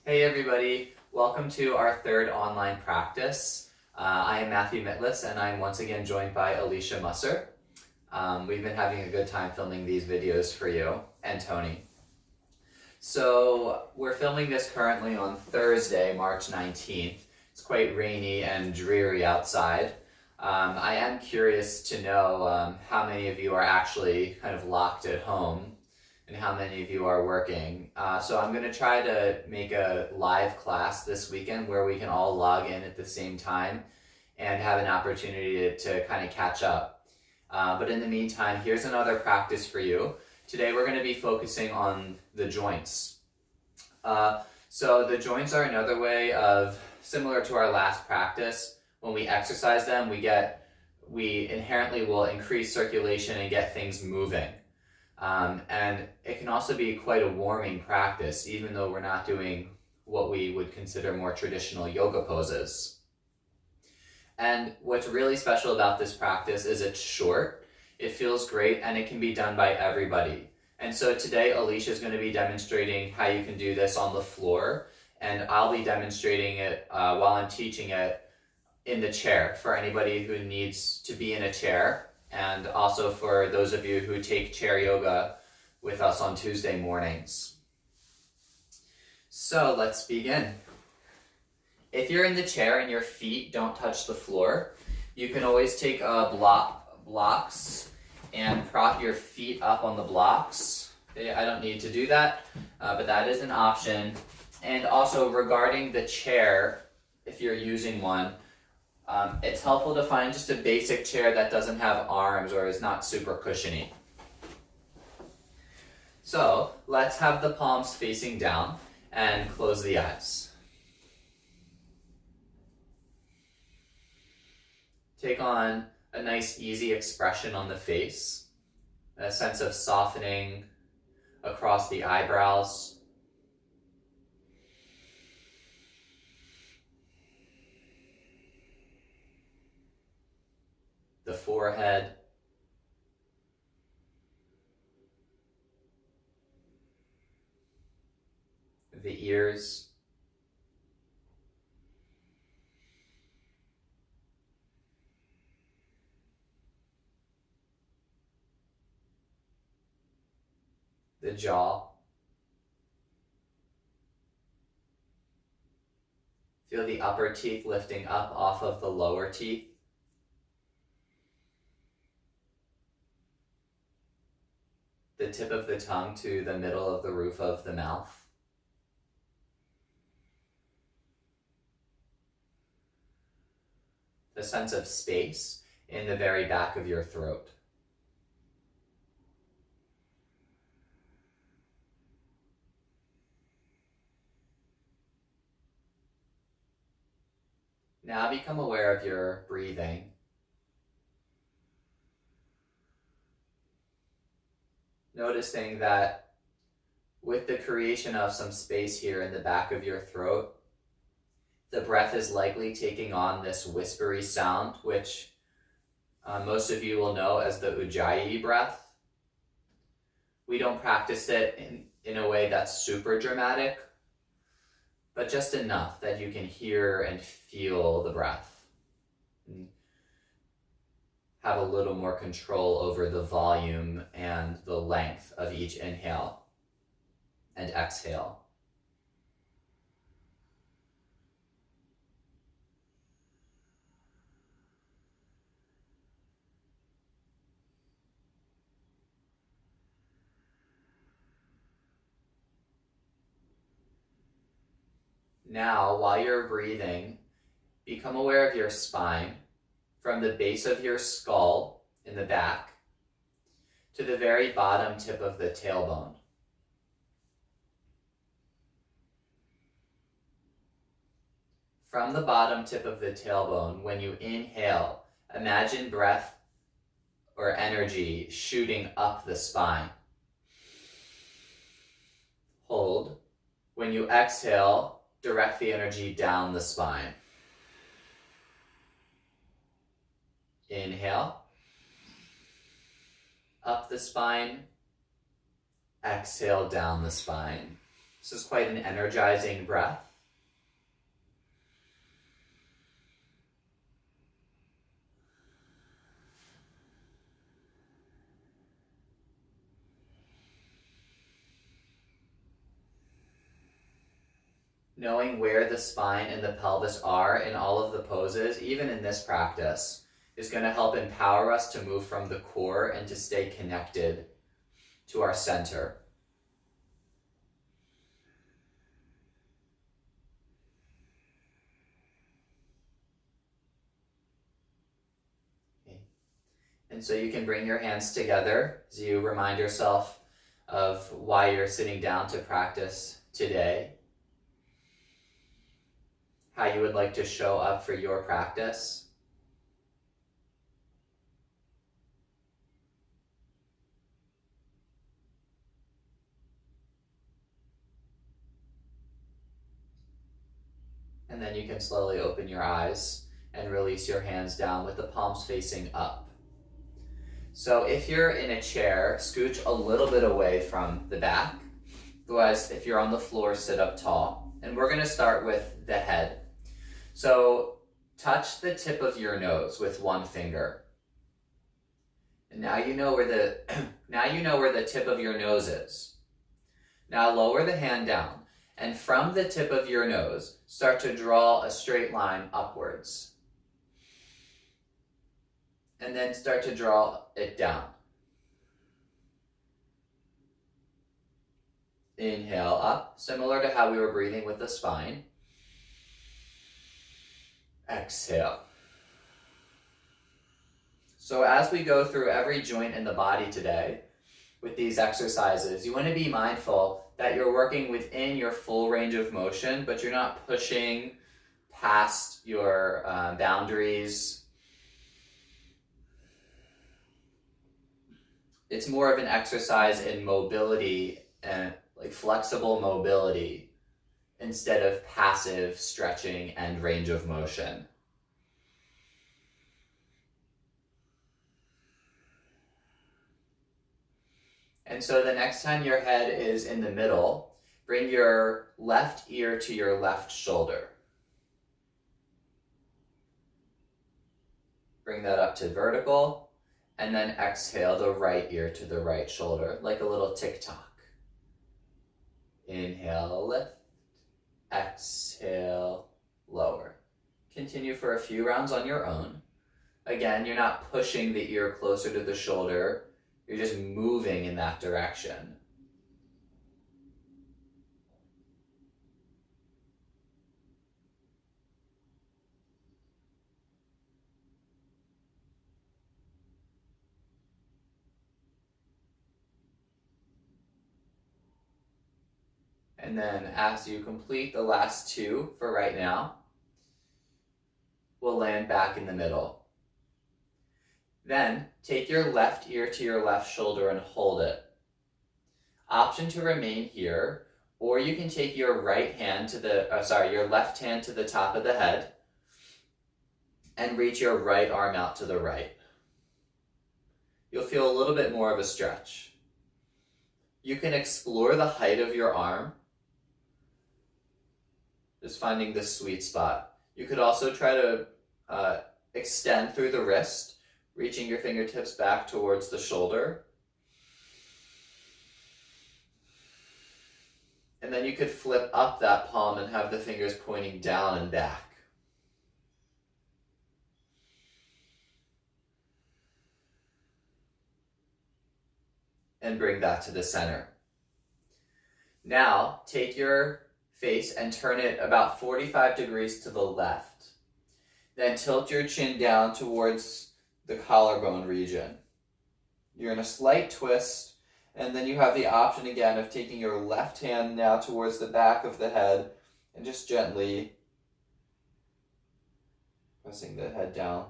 Hey everybody, welcome to our third online practice. I am Matthew Mitlas and I'm once again joined by Alicia Musser. We've been having a good time filming these videos for you and Tony. So we're filming this currently on Thursday, March 19th. It's quite rainy and dreary outside. I am curious to know how many of you are actually kind of locked at home and how many of you are working. So I'm going to try to make a live class this weekend where we can all log in at the same time and have an opportunity to kind of catch up. But in the meantime, here's another practice for you. Today we're going to be focusing on the joints. So the joints are another way of, similar to our last practice, when we exercise them, we inherently will increase circulation and get things moving. And it can also be quite a warming practice, even though we're not doing what we would consider more traditional yoga poses. And what's really special about this practice is it's short, it feels great, and it can be done by everybody. And so today Alicia is going to be demonstrating how you can do this on the floor, and I'll be demonstrating it while I'm teaching it in the chair for anybody who needs to be in a chair. And also for those of you who take chair yoga with us on Tuesday mornings. So let's begin. If you're in the chair and your feet don't touch the floor, you can always take blocks and prop your feet up on the blocks. I don't need to do that, but that is an option. And also regarding the chair, if you're using one, it's helpful to find just a basic chair that doesn't have arms or is not super cushiony. So let's have the palms facing down and close the eyes. Take on a nice easy expression on the face, a sense of softening across the eyebrows. The forehead, the ears, the jaw. Feel the upper teeth lifting up off of the lower teeth. The tip of the tongue to the middle of the roof of the mouth. The sense of space in the very back of your throat. Now become aware of your breathing. Noticing that with the creation of some space here in the back of your throat, the breath is likely taking on this whispery sound, which most of you will know as the Ujjayi breath. We don't practice it in a way that's super dramatic, but just enough that you can hear and feel the breath. And have a little more control over the volume and the length of each inhale and exhale. Now, while you're breathing, become aware of your spine from the base of your skull in the back to the very bottom tip of the tailbone. From the bottom tip of the tailbone, when you inhale, imagine breath or energy shooting up the spine. Hold. When you exhale, direct the energy down the spine. Inhale, up the spine, exhale down the spine. This is quite an energizing breath. Knowing where the spine and the pelvis are in all of the poses, even in this practice, is going to help empower us to move from the core and to stay connected to our center. Okay. And so you can bring your hands together as you remind yourself of why you're sitting down to practice today, how you would like to show up for your practice. And then you can slowly open your eyes and release your hands down with the palms facing up. So if you're in a chair, scooch a little bit away from the back. Otherwise, if you're on the floor, sit up tall. And we're going to start with the head. So touch the tip of your nose with one finger. And now you know where the tip of your nose is. Now lower the hand down. And from the tip of your nose, start to draw a straight line upwards. And then start to draw it down. Inhale up, similar to how we were breathing with the spine. Exhale. So as we go through every joint in the body today with these exercises, you want to be mindful that you're working within your full range of motion, but you're not pushing past your boundaries. It's more of an exercise in mobility and like flexible mobility instead of passive stretching and range of motion. And so the next time your head is in the middle, bring your left ear to your left shoulder. Bring that up to vertical, and then exhale the right ear to the right shoulder, like a little tick-tock. Inhale, lift. Exhale, lower. Continue for a few rounds on your own. Again, you're not pushing the ear closer to the shoulder. You're just moving in that direction. And then as you complete the last two for right now, we'll land back in the middle. Then take your left ear to your left shoulder and hold it. Option to remain here, or you can take your left hand to the top of the head and reach your right arm out to the right. You'll feel a little bit more of a stretch. You can explore the height of your arm, just finding the sweet spot. You could also try to extend through the wrist, reaching your fingertips back towards the shoulder. And then you could flip up that palm and have the fingers pointing down and back. And bring that to the center. Now, take your face and turn it about 45 degrees to the left. Then tilt your chin down towards the collarbone region. You're in a slight twist, and then you have the option again of taking your left hand now towards the back of the head and just gently pressing the head down.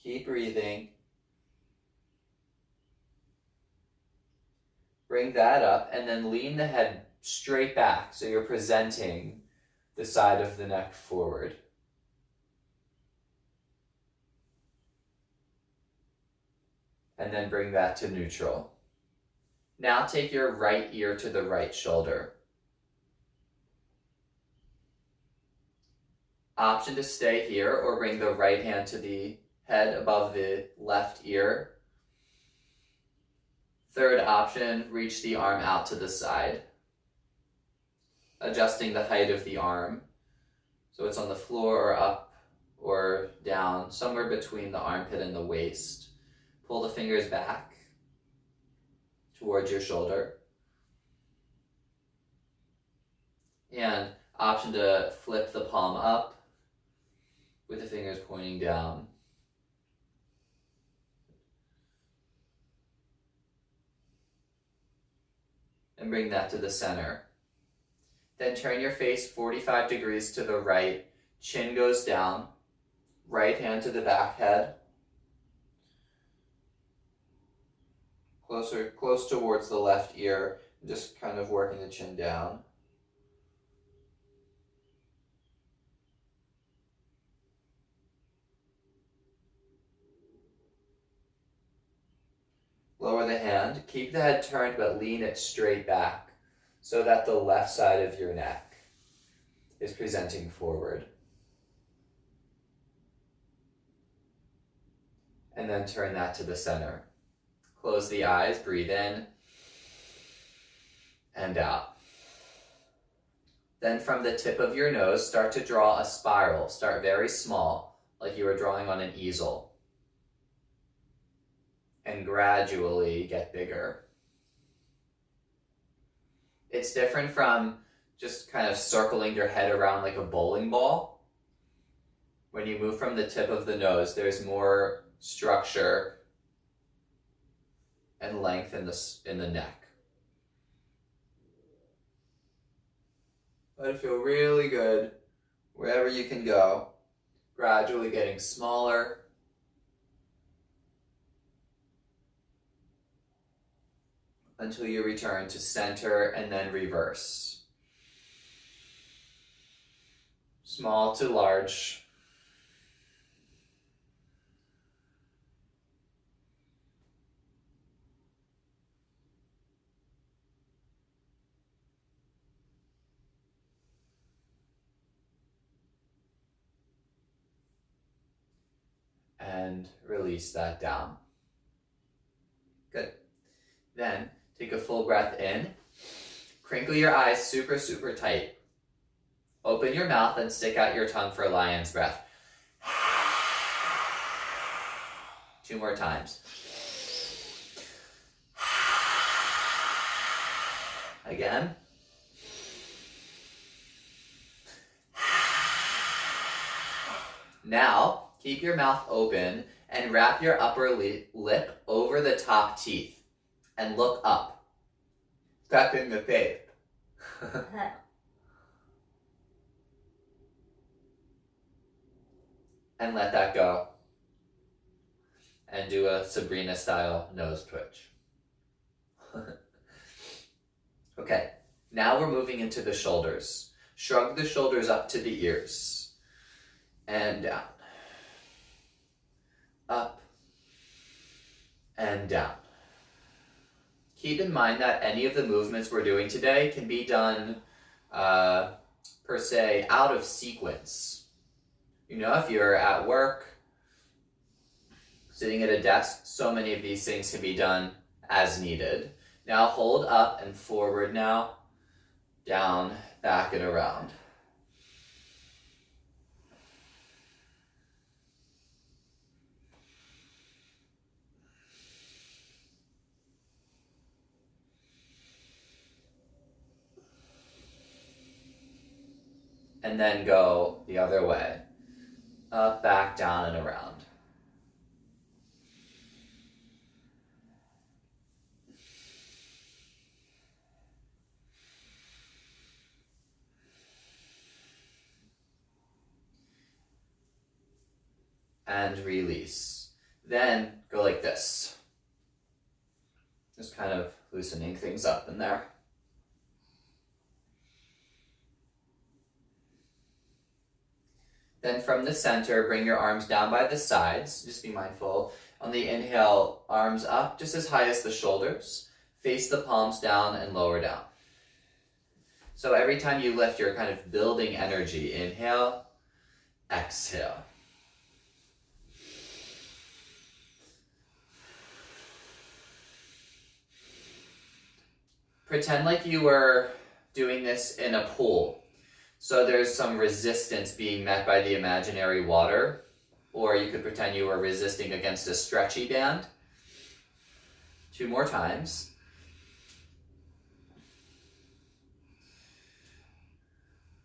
Keep breathing. Bring that up and then lean the head straight back so you're presenting the side of the neck forward. And then bring that to neutral. Now take your right ear to the right shoulder. Option to stay here or bring the right hand to the head above the left ear. Third option, reach the arm out to the side. Adjusting the height of the arm, so it's on the floor or up or down, somewhere between the armpit and the waist. Pull the fingers back towards your shoulder. And option to flip the palm up with the fingers pointing down. And bring that to the center. Then turn your face 45 degrees to the right, chin goes down, right hand to the back head, close towards the left ear, just kind of working the chin down. Lower the hand, keep the head turned but lean it straight back so that the left side of your neck is presenting forward. And then turn that to the center. Close the eyes, breathe in and out. Then from the tip of your nose, start to draw a spiral. Start very small, like you were drawing on an easel. And gradually get bigger. It's different from just kind of circling your head around like a bowling ball. When you move from the tip of the nose, there's more structure and length in the neck. Let it feel really good wherever you can go, gradually getting smaller. Until you return to center and then reverse. Small to large. And release that down. Good. Then take a full breath in. Crinkle your eyes super, super tight. Open your mouth and stick out your tongue for lion's breath. 2 more times. Again. Now, keep your mouth open and wrap your upper lip over the top teeth and look up. Tapping the tape. And let that go. And do a Sabrina style nose twitch. Okay, now we're moving into the shoulders. Shrug the shoulders up to the ears. And down. Up. And down. Keep in mind that any of the movements we're doing today can be done, per se, out of sequence. You know, if you're at work, sitting at a desk, so many of these things can be done as needed. Now hold up and forward now, down, back and around. And then go the other way. Up, back, down, and around. And release. Then go like this. Just kind of loosening things up in there. Then from the center, bring your arms down by the sides. Just be mindful. On the inhale, arms up just as high as the shoulders. Face the palms down and lower down. So every time you lift, you're kind of building energy. Inhale, exhale. Pretend like you were doing this in a pool. So there's some resistance being met by the imaginary water, or you could pretend you were resisting against a stretchy band. 2 more times.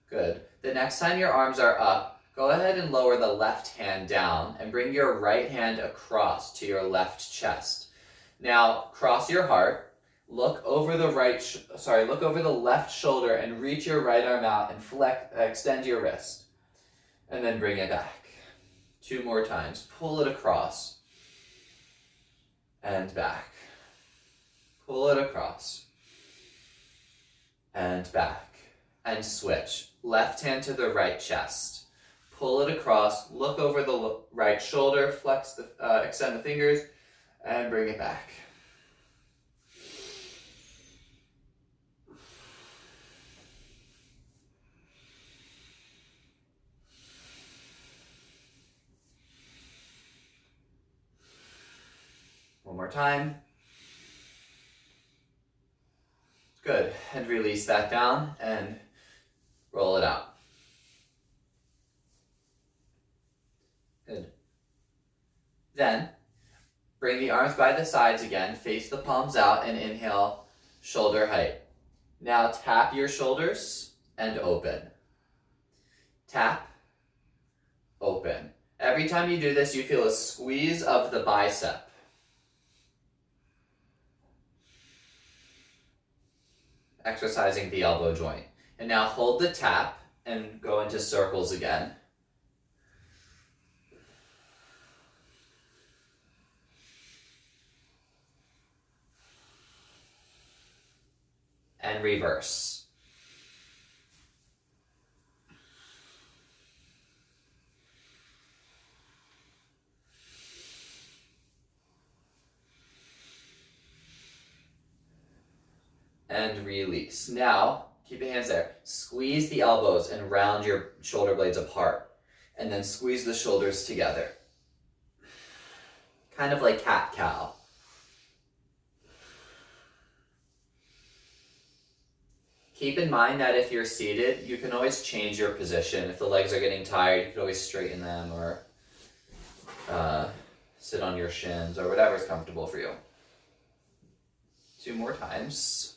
Good. The next time your arms are up, go ahead and lower the left hand down and bring your right hand across to your left chest. Now, cross your heart. Look over the look over the left shoulder and reach your right arm out and extend your wrist. And then bring it back. 2 more times. Pull it across. And back. Pull it across. And back. And switch. Left hand to the right chest. Pull it across. Look over the right shoulder. Extend the fingers. And bring it back. One more time. Good. And release that down and roll it out. Good. Then, bring the arms by the sides again. Face the palms out and inhale, shoulder height. Now tap your shoulders and open. Tap, open. Every time you do this, you feel a squeeze of the bicep. Exercising the elbow joint. And now hold the tap and go into circles again. And reverse. And release. Now, keep your hands there. Squeeze the elbows and round your shoulder blades apart. And then squeeze the shoulders together. Kind of like cat-cow. Keep in mind that if you're seated, you can always change your position. If the legs are getting tired, you can always straighten them or sit on your shins or whatever's comfortable for you. 2 more times.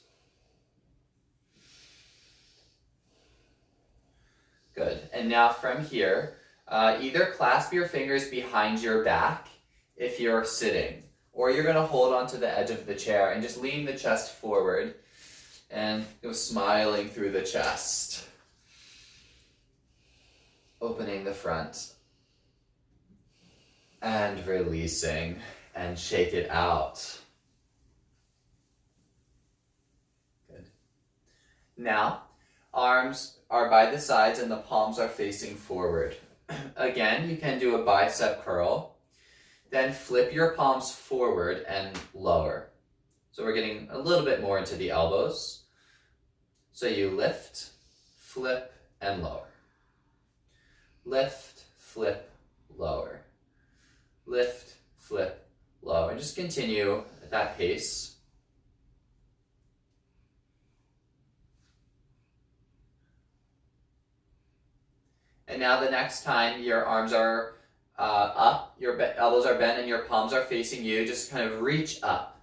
Good. And now from here, either clasp your fingers behind your back if you're sitting, or you're going to hold onto the edge of the chair and just lean the chest forward and go smiling through the chest. Opening the front and releasing and shake it out. Good. Now, arms are by the sides and the palms are facing forward. Again, you can do a bicep curl. Then flip your palms forward and lower. So we're getting a little bit more into the elbows. So you lift, flip, and lower. Lift, flip, lower. Lift, flip, lower. And just continue at that pace. And now the next time your arms are up, your elbows are bent and your palms are facing you, just kind of reach up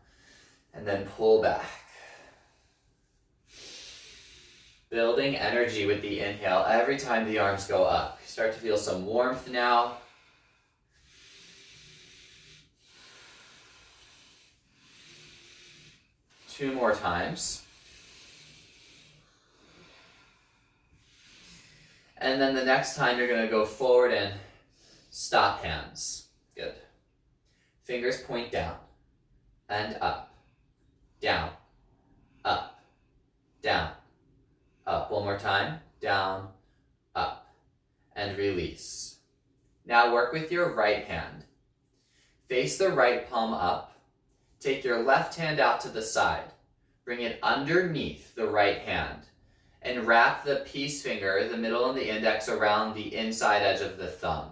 and then pull back. Building energy with the inhale every time the arms go up. Start to feel some warmth now. Two more times. And then the next time you're going to go forward and stop hands. Good. Fingers point down and up, down, up, down, up. One more time. Down, up, and release. Now work with your right hand. Face the right palm up. Take your left hand out to the side. bring it underneath the right hand, and wrap the peace finger, the middle and the index, around the inside edge of the thumb.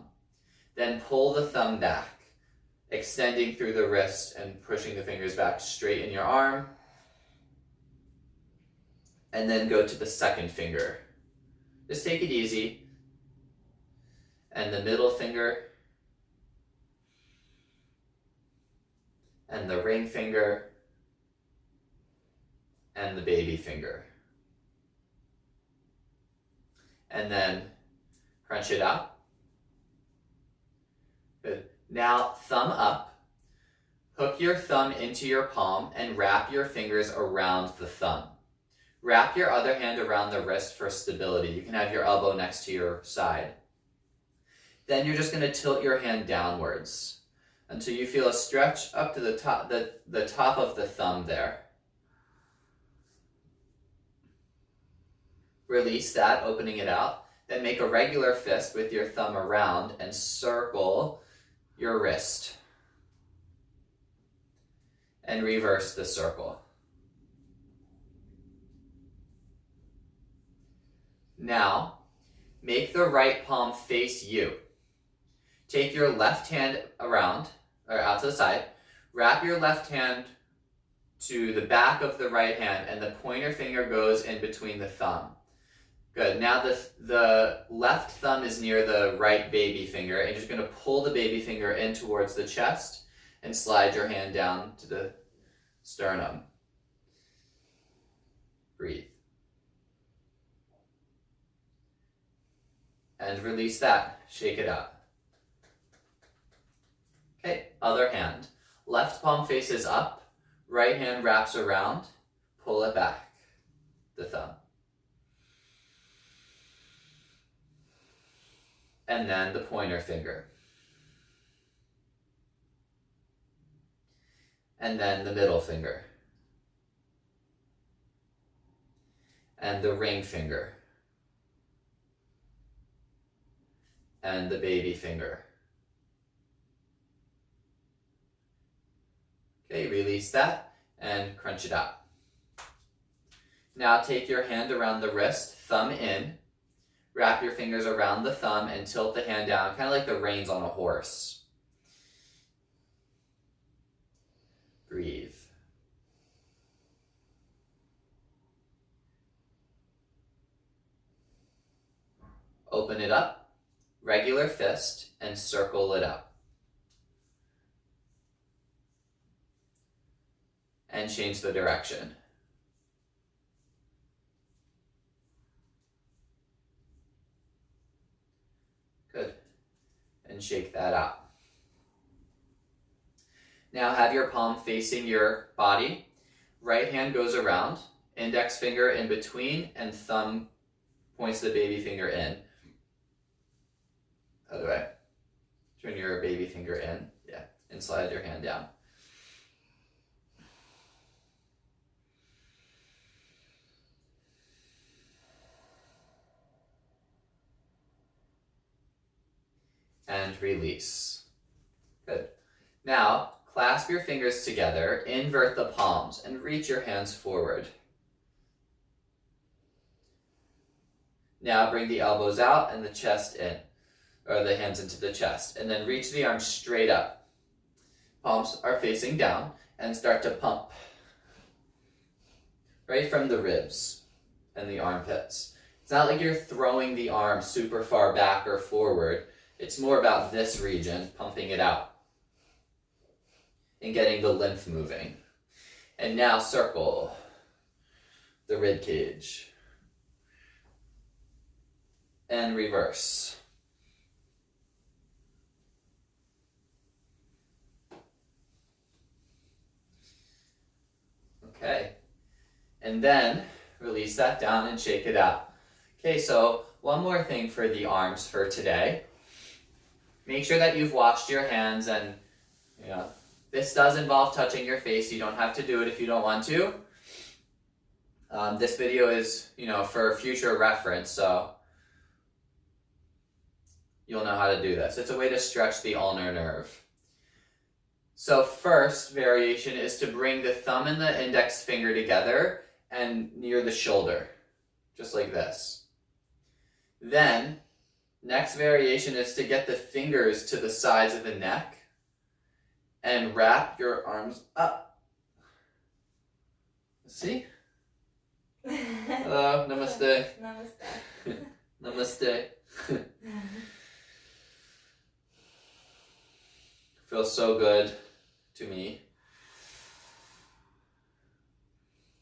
Then pull the thumb back, extending through the wrist and pushing the fingers back straight in your arm. And then go to the second finger. Just take it easy. And the middle finger. And the ring finger. And the baby finger. And then crunch it up. Good. Now thumb up. Hook your thumb into your palm and wrap your fingers around the thumb. Wrap your other hand around the wrist for stability. You can have your elbow next to your side. Then you're just going to tilt your hand downwards until you feel a stretch up to the top of the thumb there. Release that, opening it out. Then make a regular fist with your thumb around and circle your wrist. And reverse the circle. Now, make the right palm face you. Take your left hand around, or out to the side. Wrap your left hand to the back of the right hand, and the pointer finger goes in between the thumb. Good. Now the left thumb is near the right baby finger, and you're just going to pull the baby finger in towards the chest and slide your hand down to the sternum. Breathe. And release that. Shake it out. Okay, other hand. Left palm faces up. Right hand wraps around. Pull it back. The thumb. And then the pointer finger. And then the middle finger. And the ring finger. And the baby finger. Okay, release that and crunch it out. Now take your hand around the wrist, thumb in, wrap your fingers around the thumb and tilt the hand down, kind of like the reins on a horse. Breathe. Open it up. Regular fist, and circle it up. And change the direction. Good. And shake that out. Now have your palm facing your body. Right hand goes around, index finger in between, and thumb points the baby finger in. Other way. Turn your baby finger in, yeah, and slide your hand down. And release. Good. Now, clasp your fingers together, invert the palms, and reach your hands forward. Now bring the elbows out and the chest in. Or the hands into the chest, and then reach the arms straight up. Palms are facing down, and start to pump. Right from the ribs and the armpits. It's not like you're throwing the arm super far back or forward. It's more about this region, pumping it out. And getting the lymph moving. And now circle the rib cage. And reverse. Okay, and then release that down and shake it out. Okay, so one more thing for the arms for today. Make sure that you've washed your hands, and this does involve touching your face. You don't have to do it if you don't want to. This video is, for future reference, so you'll know how to do this. It's a way to stretch the ulnar nerve. So first variation is to bring the thumb and the index finger together and near the shoulder, just like this. Then, next variation is to get the fingers to the sides of the neck and wrap your arms up. See? Hello, namaste. Namaste. Namaste. Feels so good to me.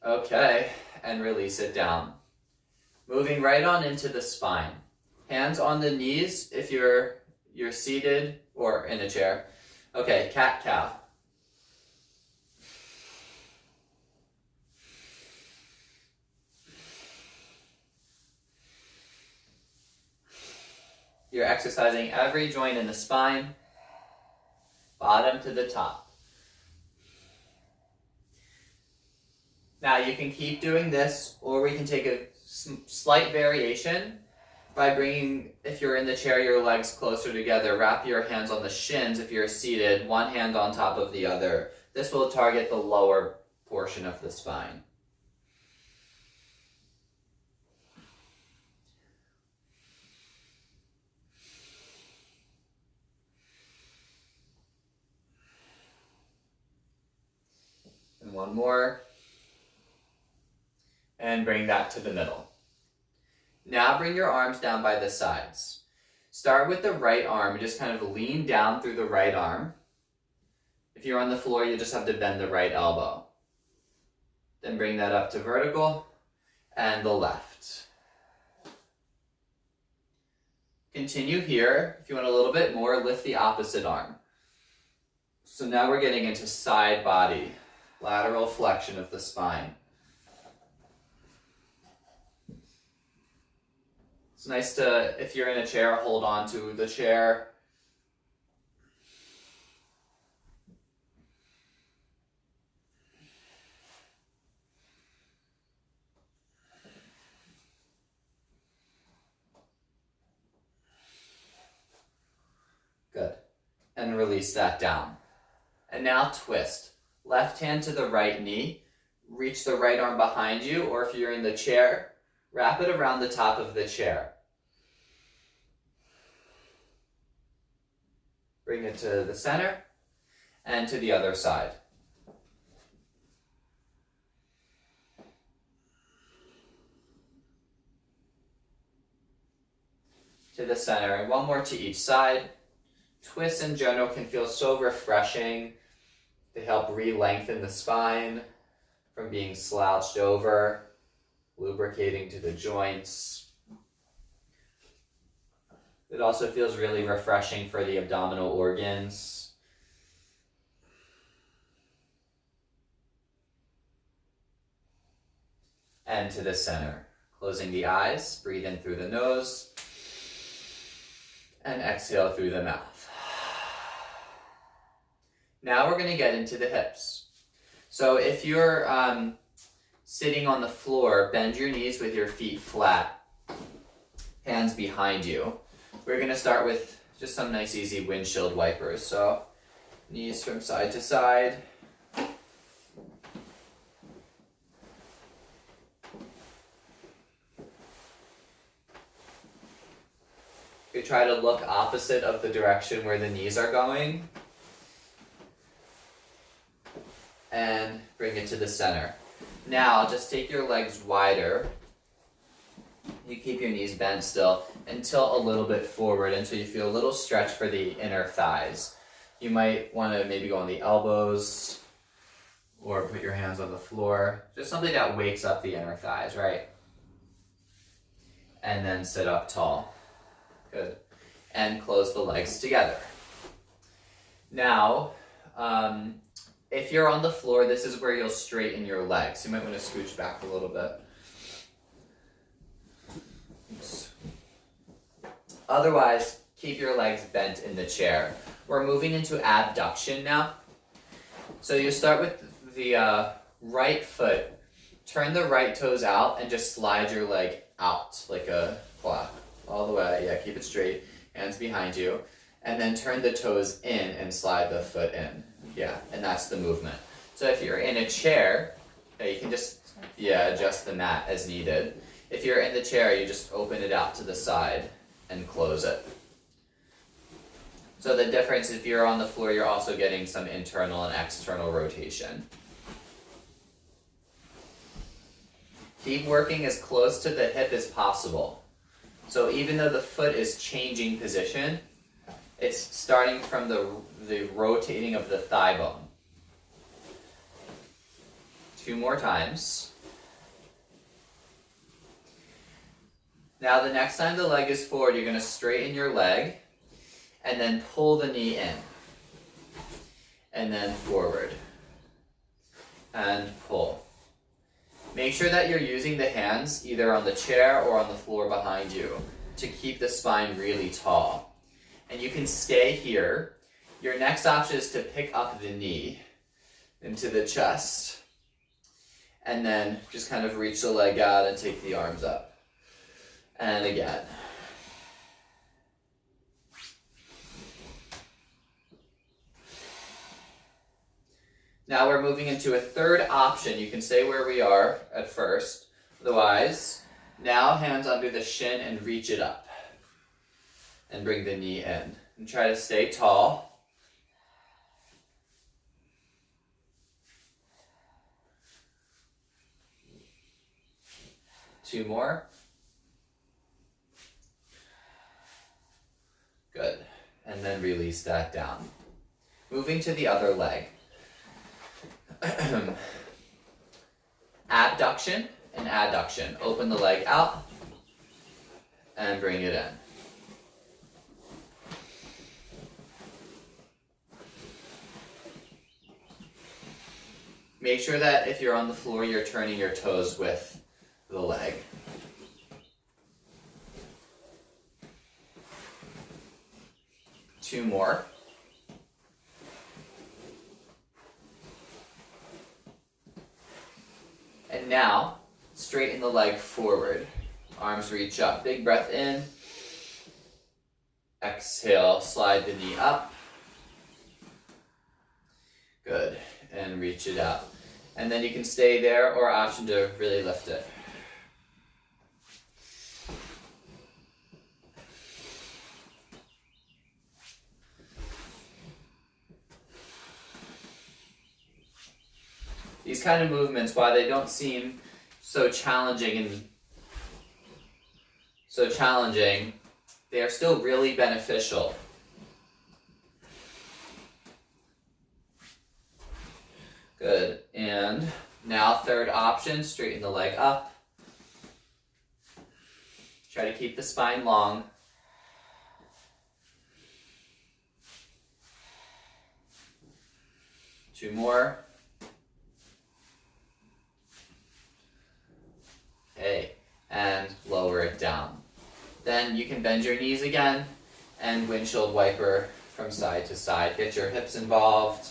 Okay, and release it down. Moving right on into the spine. Hands on the knees if you're seated or in a chair. Okay, cat-cow. You're exercising every joint in the spine, bottom to the top. Now you can keep doing this, or we can take a slight variation by bringing, if you're in the chair, your legs closer together. Wrap your hands on the shins if you're seated, one hand on top of the other. This will target the lower portion of the spine. And one more. And bring that to the middle. Now bring your arms down by the sides. Start with the right arm. Just kind of lean down through the right arm. If you're on the floor, you just have to bend the right elbow. Then bring that up to vertical and the left. Continue here. If you want a little bit more, lift the opposite arm. So now we're getting into side body, lateral flexion of the spine. It's nice to, if you're in a chair, hold on to the chair. Good. And release that down. And now twist. Left hand to the right knee. Reach the right arm behind you, or if you're in the chair, wrap it around the top of the chair. Bring it to the center and to the other side. To the center, and one more to each side. Twists in general can feel so refreshing. They help re-lengthen the spine from being slouched over, lubricating to the joints. It also feels really refreshing for the abdominal organs. And to the center. Closing the eyes, breathe in through the nose, and exhale through the mouth. Now we're going to get into the hips. So if you're sitting on the floor, bend your knees with your feet flat, hands behind you. We're going to start with just some nice easy windshield wipers. So knees from side to side. You try to look opposite of the direction where the knees are going. And bring it to the center. Now just take your legs wider. You keep your knees bent still and tilt a little bit forward until you feel a little stretch for the inner thighs. You might want to maybe go on the elbows or put your hands on the floor. Just something that wakes up the inner thighs, right? And then sit up tall. Good. And close the legs together. Now, if you're on the floor, this is where you'll straighten your legs. You might want to scooch back a little bit. Oops. Otherwise, keep your legs bent in the chair. We're moving into abduction now. So you start with the right foot. Turn the right toes out and just slide your leg out like a clock. All the way. Yeah, keep it straight. Hands behind you. And then turn the toes in and slide the foot in. Yeah, and that's the movement. So if you're in a chair, you can just, adjust the mat as needed. If you're in the chair, you just open it out to the side and close it. So the difference, if you're on the floor, you're also getting some internal and external rotation. Keep working as close to the hip as possible. So even though the foot is changing position, it's starting from the rotating of the thigh bone. 2 more times. Now the next time the leg is forward, you're going to straighten your leg and then pull the knee in. And then forward. And pull. Make sure that you're using the hands either on the chair or on the floor behind you to keep the spine really tall. And you can stay here. Your next option is to pick up the knee into the chest. And then just kind of reach the leg out and take the arms up. And again. Now we're moving into a third option. You can stay where we are at first. Otherwise, now hands under the shin and reach it up. And bring the knee in. And try to stay tall. Two more. Good. And then release that down. Moving to the other leg. Abduction and adduction. Open the leg out and bring it in. Make sure that if you're on the floor, you're turning your toes with the leg. Two more. And now, straighten the leg forward. Arms reach up. Big breath in. Exhale, slide the knee up. Good. And reach it out. And then you can stay there or option to really lift it. These kind of movements, while they don't seem so challenging, they are still really beneficial. Good. And now third option, straighten the leg up. Try to keep the spine long. Two more. Okay, and lower it down. Then you can bend your knees again and windshield wiper from side to side. Get your hips involved.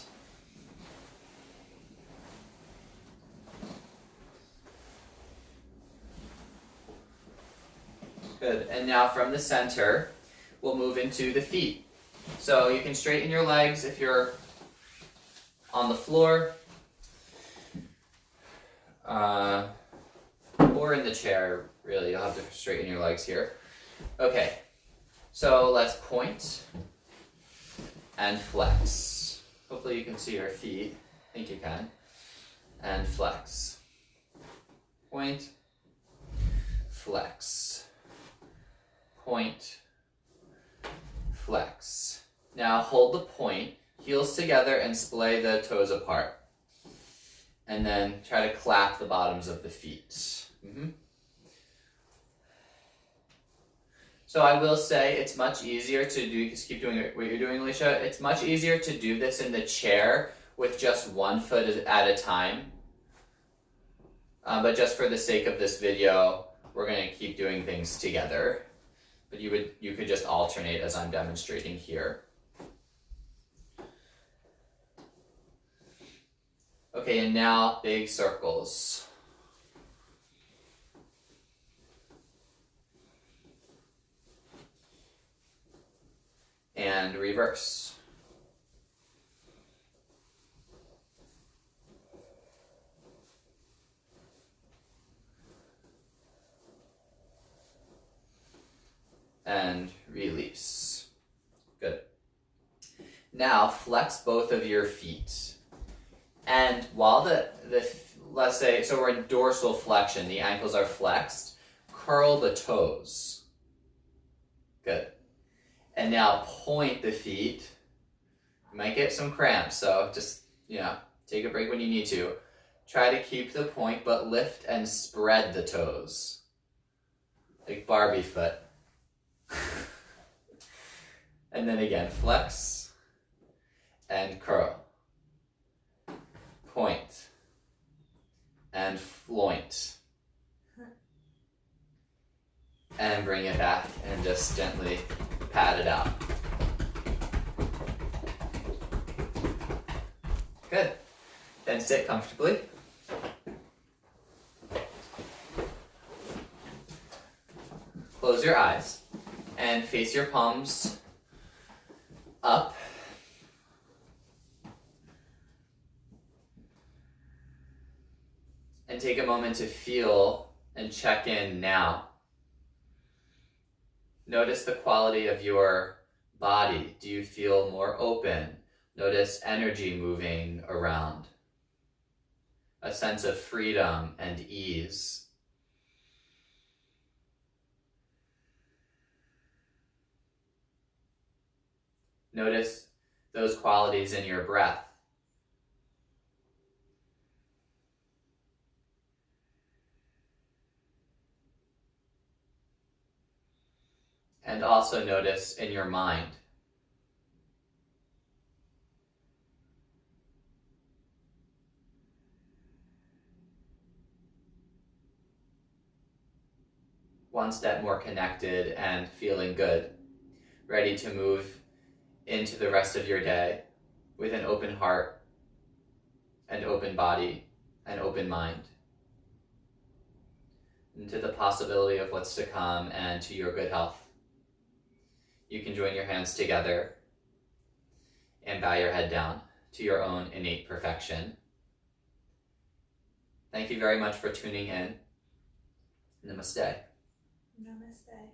Good, and now from the center, we'll move into the feet. So you can straighten your legs if you're on the floor. Or in the chair, really. You'll have to straighten your legs here. Okay, so let's point and flex. Hopefully you can see your feet. I think you can. And flex. Point, flex. Point, flex. Now hold the point, heels together and splay the toes apart. And then try to clap the bottoms of the feet. So I will say it's much easier to do, just keep doing what you're doing, Alicia. It's much easier to do this in the chair with just one foot at a time. But just for the sake of this video, we're going to keep doing things together. But you could just alternate as I'm demonstrating here. Okay, and now big circles. And reverse. and release. Good. Now flex both of your feet. And while let's say, so we're in dorsal flexion, the ankles are flexed, curl the toes. Good. And now point the feet. You might get some cramps, so just, take a break when you need to. Try to keep the point, but lift and spread the toes. Like Barbie foot. And then again, flex and curl. Point and floint. And bring it back and just gently pat it out. Good. Then sit comfortably. Close your eyes and face your palms up. And take a moment to feel and check in now. Notice the quality of your body. Do you feel more open? Notice energy moving around. A sense of freedom and ease. Notice those qualities in your breath. And also notice in your mind. One step more connected and feeling good, ready to move into the rest of your day with an open heart, an open body, an open mind, into the possibility of what's to come and to your good health. You can join your hands together and bow your head down to your own innate perfection. Thank you very much for tuning in. Namaste. Namaste.